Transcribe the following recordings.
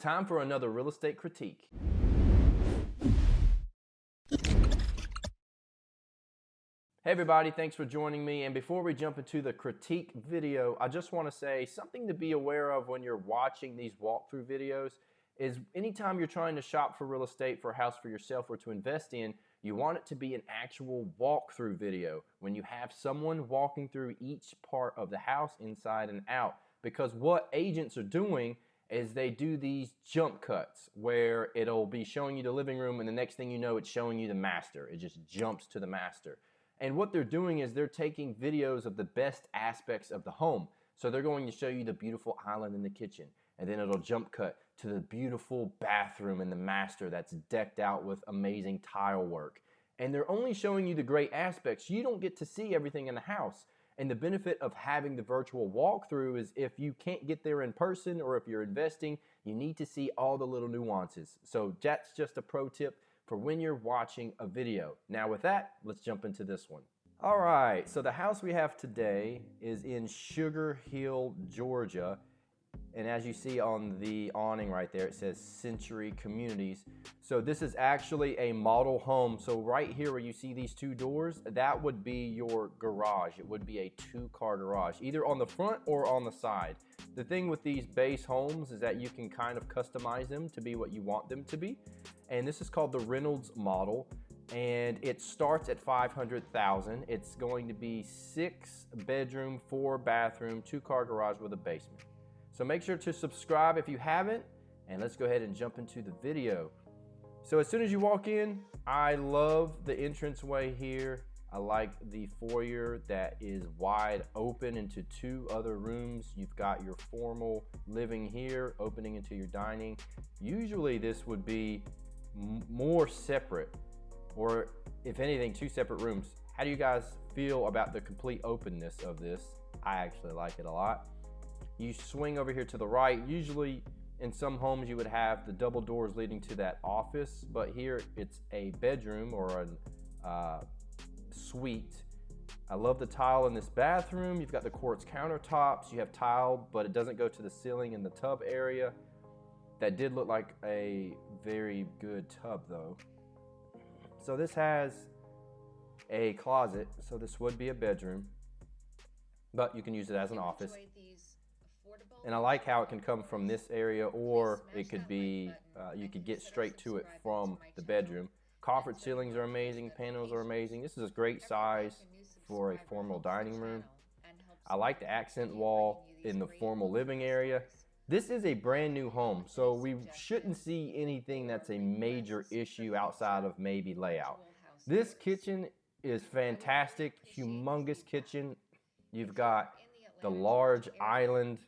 Time for another real estate critique. Hey everybody, thanks for joining me. And before we jump into the critique video, I just want to say something to be aware of when you're watching these walkthrough videos is anytime you're trying to shop for real estate for a house for yourself or to invest in, you want it to be an actual walkthrough video when you have someone walking through each part of the house inside and out. Because what agents are doing is they do these jump cuts where it'll be showing you the living room and the next thing you know it's showing you the master. It just jumps to the master. And what they're doing is they're taking videos of the best aspects of the home. So they're going to show you the beautiful island in the kitchen, and then it'll jump cut to the beautiful bathroom in the master that's decked out with amazing tile work. And they're only showing you the great aspects. You don't get to see everything in the house. And the benefit of having the virtual walkthrough is if you can't get there in person or if you're investing, you need to see all the little nuances. So that's just a pro tip for when you're watching a video. Now with that, let's jump into this one. All right, so the house we have today is in Sugar Hill, Georgia. And as you see on the awning right there, it says Century Communities. So this is actually a model home. So right here where you see these two doors, that would be your garage. It would be a two-car garage, either on the front or on the side. The thing with these base homes is that you can kind of customize them to be what you want them to be. And this is called the Reynolds model. And it starts at $500,000. It's going to be 6 bedroom, 4 bathroom, 2-car garage with a basement. So make sure to subscribe if you haven't, and let's go ahead and jump into the video. So as soon as you walk in, I love the entranceway here. I like the foyer that is wide open into 2 other rooms. You've got your formal living here, opening into your dining. Usually this would be more separate, or if anything, 2 separate rooms. How do you guys feel about the complete openness of this? I actually like it a lot. You swing over here to the right. Usually in some homes you would have the double doors leading to that office, but here it's a bedroom or a suite. I love the tile in this bathroom. You've got the quartz countertops. You have tile, but it doesn't go to the ceiling in the tub area. That did look like a very good tub though. So this has a closet, so this would be a bedroom, but you can use it as an office. And I like how it can come from this area, or it could be, you could get straight to it from the bedroom. Coffered ceilings are amazing, panels are amazing. This is a great size for a formal dining room. I like the accent wall in the formal living area. This is a brand new home, so we shouldn't see anything that's a major issue outside of maybe layout. This kitchen is fantastic, humongous kitchen. You've got the large island.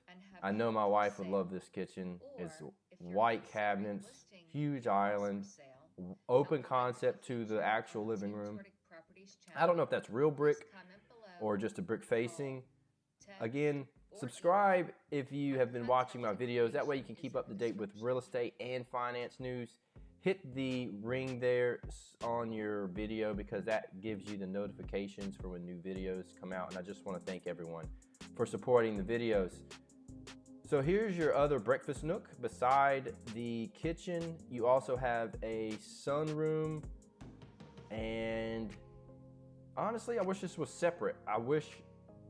I know my wife would love this kitchen. It's white cabinets, huge island, open concept to the actual living room. I don't know if that's real brick or just a brick facing. Again, subscribe if you have been watching my videos. That way you can keep up to date with real estate and finance news. Hit the ring there on your video because that gives you the notifications for when new videos come out. And I just want to thank everyone for supporting the videos. So here's your other breakfast nook. Beside the kitchen, you also have a sunroom. And honestly, I wish this was separate.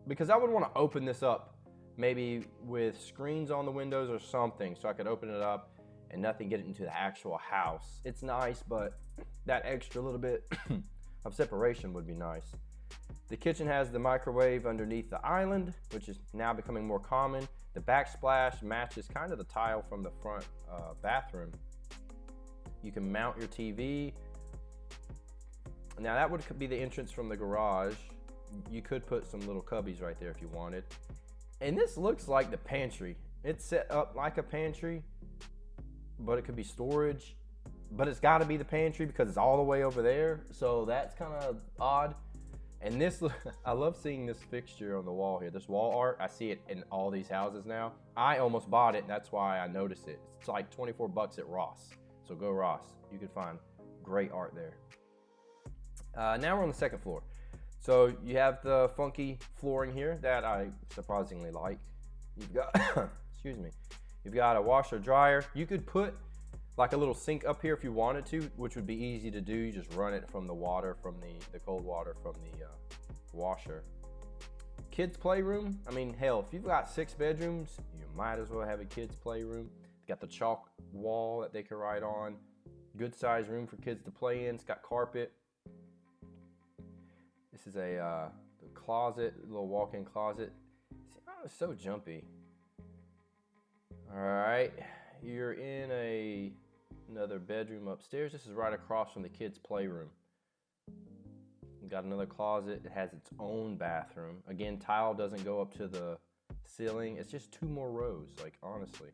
Because I would want to open this up maybe with screens on the windows or something so I could open it up and nothing get into the actual house. It's nice, but that extra little bit of separation would be nice. The kitchen has the microwave underneath the island, which is now becoming more common. The backsplash matches kind of the tile from the front bathroom. You can mount your TV. Now that would be the entrance from the garage. You could put some little cubbies right there if you wanted. And this looks like the pantry. It's set up like a pantry, but it could be storage. But it's got to be the pantry because it's all the way over there. So that's kind of odd. And this, I love seeing this fixture on the wall here. This wall art, I see it in all these houses now. I almost bought it, and that's why I noticed it. It's like 24 bucks at Ross. So go Ross. You can find great art there. Now we're on the second floor. So you have the funky flooring here that I surprisingly like. You've got, excuse me, You've got a washer dryer. You could put like a little sink up here if you wanted to, which would be easy to do. You just run it from the water, from the cold water from the washer. Kids playroom. I mean, hell, if you've got 6 bedrooms, you might as well have a kids playroom. Got the chalk wall that they can write on. Good size room for kids to play in. It's got carpet. This is a closet, a little walk-in closet. See, oh, it's so jumpy. All right, you're in another bedroom upstairs. This is right across from the kids' playroom. We've got another closet. It has its own bathroom. Again, tile doesn't go up to the ceiling. It's just 2 more rows, like honestly.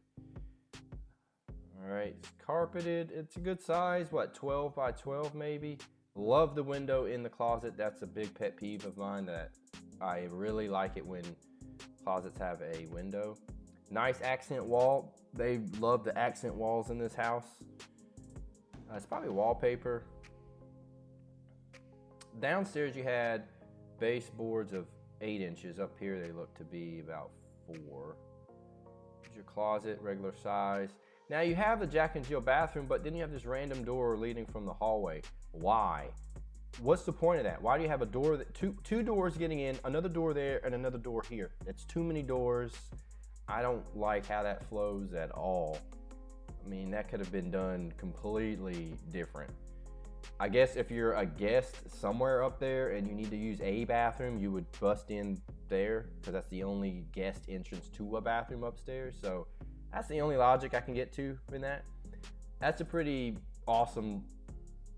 All right, it's carpeted. It's a good size, what, 12 by 12 maybe? Love the window in the closet. That's a big pet peeve of mine, that I really like it when closets have a window. Nice accent wall. They love the accent walls in this house. It's probably wallpaper. Downstairs you had baseboards of 8 inches. Up here they look to be about 4. Here's your closet, regular size. Now you have the Jack and Jill bathroom, but then you have this random door leading from the hallway. Why? What's the point of that? Why do you have a door, two doors getting in, another door there, and another door here? It's too many doors. I don't like how that flows at all. I mean, that could have been done completely different. I guess if you're a guest somewhere up there and you need to use a bathroom, you would bust in there, because that's the only guest entrance to a bathroom upstairs. So that's the only logic I can get to in that. That's a pretty awesome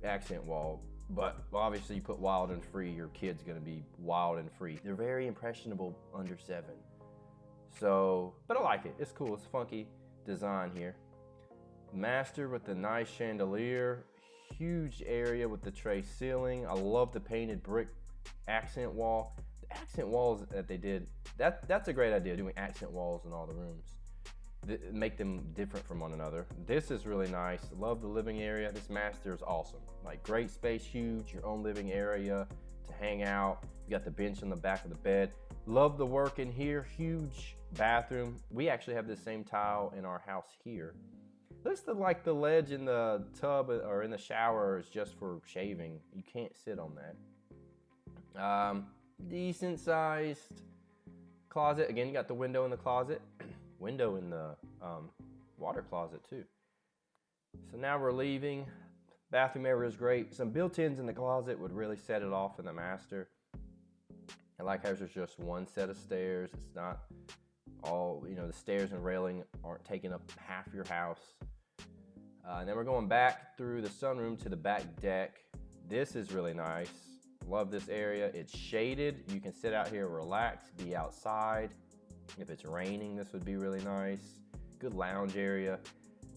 accent wall, but obviously you put wild and free, your kid's gonna be wild and free. They're very impressionable under 7. So, but I like it. It's cool. It's funky design here. Master with the nice chandelier. Huge area with the tray ceiling. I love the painted brick accent wall. The accent walls that they did, that's a great idea, doing accent walls in all the rooms. Make them different from one another. This is really nice. Love the living area. This master is awesome. Like, great space, huge, your own living area to hang out. You got the bench on the back of the bed. Love the work in here. Huge bathroom. We actually have the same tile in our house here. Looks like the ledge in the tub or in the shower is just for shaving. You can't sit on that. Decent sized closet. Again, you got the window in the closet. Window in the water closet too. So now we're leaving. Bathroom area is great. Some built-ins in the closet would really set it off in the master. I like how there's just one set of stairs. It's not all, the stairs and railing aren't taking up half your house. And then we're going back through the sunroom to the back deck. This is really nice. Love this area. It's shaded. You can sit out here, relax, be outside. If it's raining, this would be really nice. Good lounge area.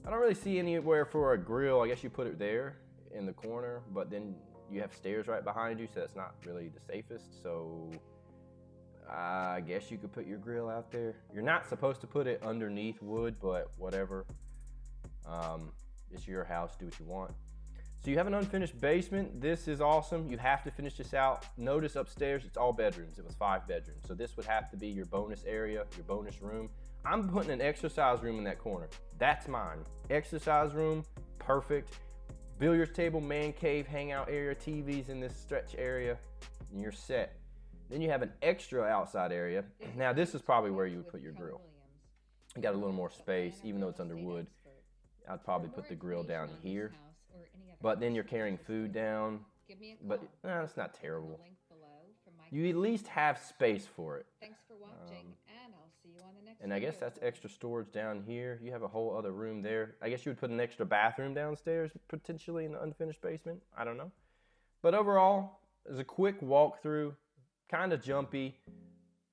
I don't really see anywhere for a grill. I guess you put it there in the corner, but then you have stairs right behind you, so that's not really the safest. So I guess you could put your grill out there. You're not supposed to put it underneath wood, but whatever. It's your house, do what you want. So you have an unfinished basement. This is awesome. You have to finish this out. Notice upstairs, it's all bedrooms. It was 5 bedrooms. So this would have to be your bonus area, your bonus room. I'm putting an exercise room in that corner. That's mine. Exercise room, perfect. Billiards table, man cave, hangout area, TVs in this stretch area, and you're set. Then you have an extra outside area. Now this is probably where you would put your grill. You got a little more space, even though it's under wood. I'd probably put the grill down here. But then you're carrying food down. But it's not terrible. You at least have space for it. Thanks for watching, and I'll see you on the next And I guess that's extra storage down here. You have a whole other room there. I guess you would put an extra bathroom downstairs, potentially in the unfinished basement. I don't know. But overall, it's a quick walkthrough, kind of jumpy.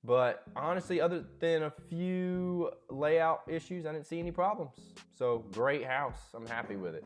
But honestly, other than a few layout issues, I didn't see any problems. So great house. I'm happy with it.